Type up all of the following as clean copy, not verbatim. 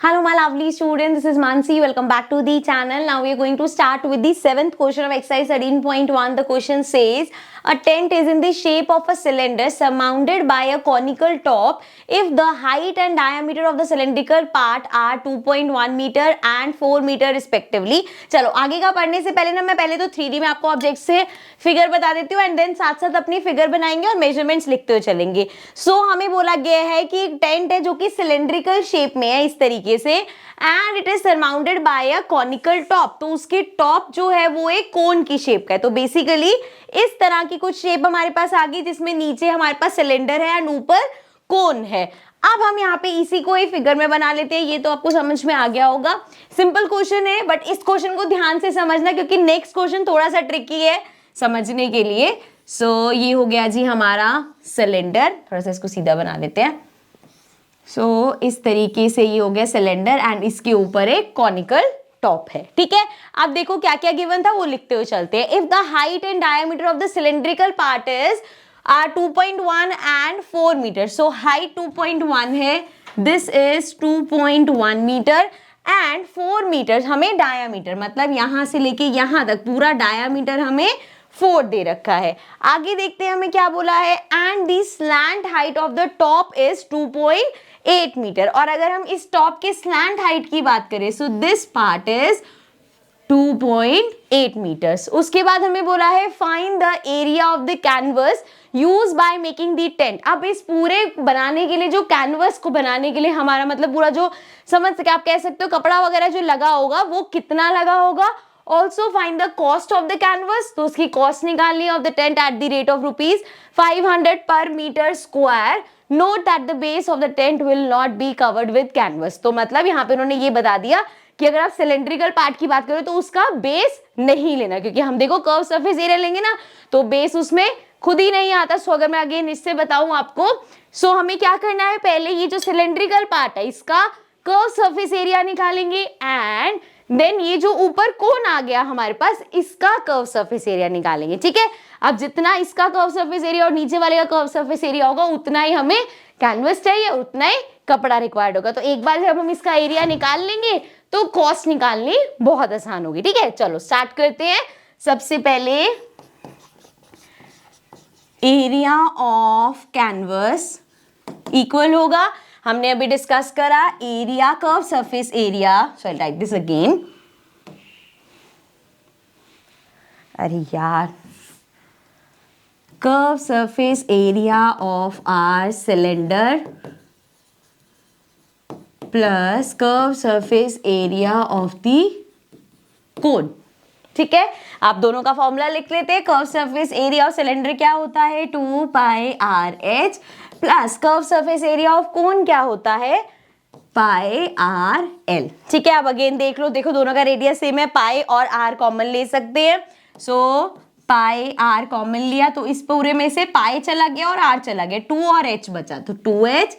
Hello my lovely students, this is Mansi. Welcome back to the channel. Now we are going to start with the 7th question of exercise 13.1. The question says a tent is in the shape of a cylinder surmounted by a conical top if the height and diameter of the cylindrical part are 2.1 meter and 4 meter respectively. चलो आगे का पढ़ने से पहले ना मैं पहले तो 3D में आपको ऑब्जेक्ट से फिगर बता देती हूँ एंड देन साथ साथ अपनी फिगर बनाएंगे और मेजरमेंट्स लिखते हुए चलेंगे. सो हमें बोला गया है कि एक टेंट है जो कि सिलेंड्रिकल शेप में है इस तरीके से and it is surmounted by a conical top. तो उसके टॉप जो है वो एक कोन की शेप का है. तो बेसिकली इस तरह की कुछ शेप हमारे पास आ गई जिसमें नीचे हमारे पास सिलेंडर है एंड ऊपर कोन है. अब हम यहाँ पे इसी को एक फिगर में बना लेते हैं. ये तो आपको समझ में आ गया होगा. सिंपल क्वेश्चन है बट इस क्वेश्चन को ध्यान से समझना क्योंकि नेक्स्ट क्वेश्चन थोड़ा सा ट्रिकी है समझने के लिए. सो ये हो गया जी हमारा सिलेंडर. थोड़ा सा इसको सीधा बना लेते हैं. सो इस तरीके से ये हो गया सिलेंडर एंड इसके ऊपर एक कॉनिकल टॉप है. ठीक है, अब देखो क्या क्या गिवन था वो लिखते हुए चलते हैं. If the height and diameter of the cylindrical part is are 2.1 and 4 metre. So height 2.1 है, this is 2.1 metre and 4 metre हमें डायामीटर मतलब यहां से लेके यहां तक पूरा डायामीटर हमें 4 दे रखा है. आगे देखते हैं हमें क्या बोला है. And the slant height of the top is 2.8 metre. और अगर हम इस टॉप के स्लैंट हाइट की बात करें so this part is 2.8 metres. उसके बाद हमें बोला है find the area of the canvas used by making the tent. अब इस पूरे बनाने के लिए जो कैनवस को बनाने के लिए हमारा मतलब पूरा जो समझ सके आप कह सकते हो कपड़ा वगैरह जो लगा होगा वो कितना लगा होगा. Also find the cost of the canvas. तो उसकी कॉस्ट निकालनी है of the tent at the rate of ₹500 per metre square. Note that the base of the tent will not be covered with canvas. तो मतलब यहाँ पे उन्होंने ये बता दिया कि अगर आप सिलेंड्रिकल पार्ट की बात करें तो उसका बेस नहीं लेना क्योंकि हम देखो कर्व सरफेस एरिया लेंगे ना तो बेस उसमें खुद ही नहीं आता. सो अगर मैं अगेन इससे बताऊं आपको सो हमें क्या करना है पहले ये जो सिलेंड्रिकल पार्ट है इसका कर्व सरफेस एरिया निकालेंगे एंड देन ये जो ऊपर कोन आ गया हमारे पास इसका कर्व सरफेस एरिया निकालेंगे. ठीक है, अब जितना इसका कर्व सरफेस एरिया और नीचे वाले का कर्व सरफेस एरिया होगा उतना ही हमें कैनवस चाहिए उतना ही कपड़ा रिक्वायर्ड होगा. तो एक बार जब हम इसका एरिया निकाल लेंगे तो कॉस्ट निकालनी बहुत आसान होगी. ठीक है, चलो स्टार्ट करते हैं. सबसे पहले एरिया ऑफ कैनवस इक्वल होगा हमने अभी डिस्कस करा area curve surface area. So I write this again. अरे यार curve surface area of our cylinder plus curve surface area of the cone. ठीक है, आप दोनों का फॉर्मूला लिख लेते हैं. Curve surface area of cylinder क्या होता है 2πRH plus curve surface area of cone क्या होता है πRL. ठीक है, अब अगेन देख लो. देखो दोनों का रेडियस सेम है. पाई और आर कॉमन ले सकते हैं. सो पाई आर कॉमन लिया तो इस पूरे में से पाई चला गया और आर चला गया. 2 और h बचा तो 2h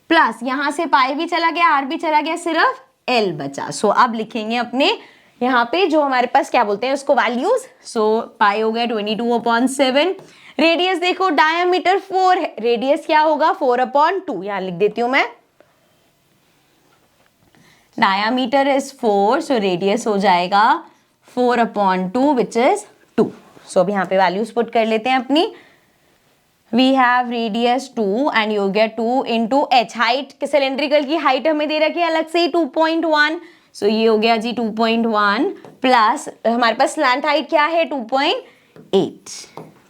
प्लस यहां से पाई भी चला गया आर भी चला गया सिर्फ l बचा. सो अब लिखेंगे अपने यहाँ पे जो हमारे पास क्या बोलते हैं उसको वैल्यूज. सो पाई हो गया 22/7. रेडियस देखो डायमीटर 4 है. रेडियस क्या होगा 4/2. यहाँ लिख देती हूं मैं. डायमीटर इज 4 सो रेडियस हो जाएगा 4/2 विच इज 2. सो अब यहाँ पे वैल्यूज पुट कर लेते हैं अपनी. We have radius 2 and you get 2 into H. Height cylindrical की हाइट हमें दे रखी है अलग से ही 2.1. सो ये हो गया जी 2.1 प्लस हमारे पास स्लैंट हाइट क्या है 2.8.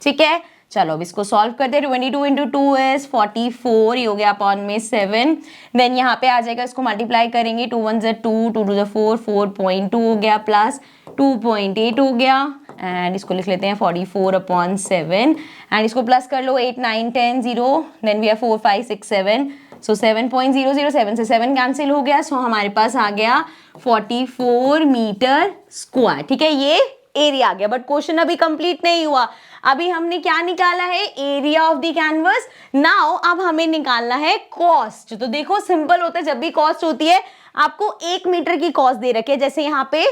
ठीक है, चलो अब इसको सॉल्व करते हैं. 22 इंटू 2 इज 44. ये हो गया अपॉन में 7. देन यहाँ पे आ जाएगा इसको मल्टीप्लाई करेंगे. 2 1 2 2 2 4 4.2 हो गया प्लस 2.8 हो गया एंड इसको लिख लेते हैं 44/7 एंड इसको प्लस कर लो 8 9 10 0. Then we have 4 5 6 7. सो 7.007 से 7 कैंसिल हो गया. सो हमारे पास आ गया 44 मीटर स्क्वायर. ठीक है, ये एरिया आ गया बट क्वेश्चन अभी कंप्लीट नहीं हुआ. अभी हमने क्या निकाला है area of the canvas. Now अब हमें निकालना है कॉस्ट. तो देखो सिंपल होता है जब भी कॉस्ट होती है आपको 1 मीटर की कॉस्ट दे रखी है. जैसे यहाँ पे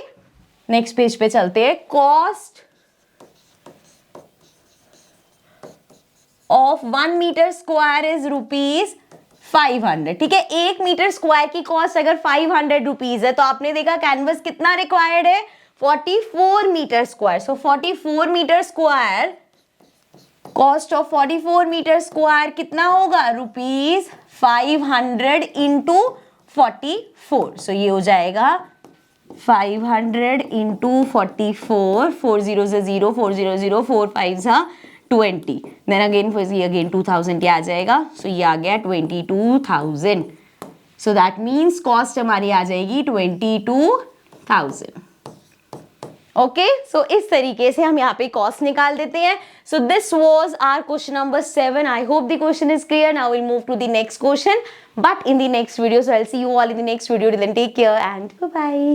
नेक्स्ट पेज पे चलते हैं. Cost of 1 metre square is 500, ठीक है। 1 मीटर स्क्वायर की कॉस्ट अगर 500 रुपीज है तो आपने देखा कैनवस कितना रिक्वायर्ड है, 44 metre square. So 44 metre square, cost of 44 metre square कितना होगा, रुपीज 500 इंटू 44। सो ये हो जाएगा 500 इंटू 44, 4 0 से 0, 4 0 0, 4 5 सा 20, देन अगेन ये अगेन 2000 क्या आ जाएगा, सो ये आ गया 22,000। सो दैट मीन्स कॉस्ट हमारी आ जाएगी 22,000। ओके, सो इस तरीके से हम यहाँ पे कॉस्ट निकाल देते हैं। So this was our question number 7। I hope the question is clear. Now will move to the next question, but in the next video. So I will see you all in the next video. Till then, take care and bye bye.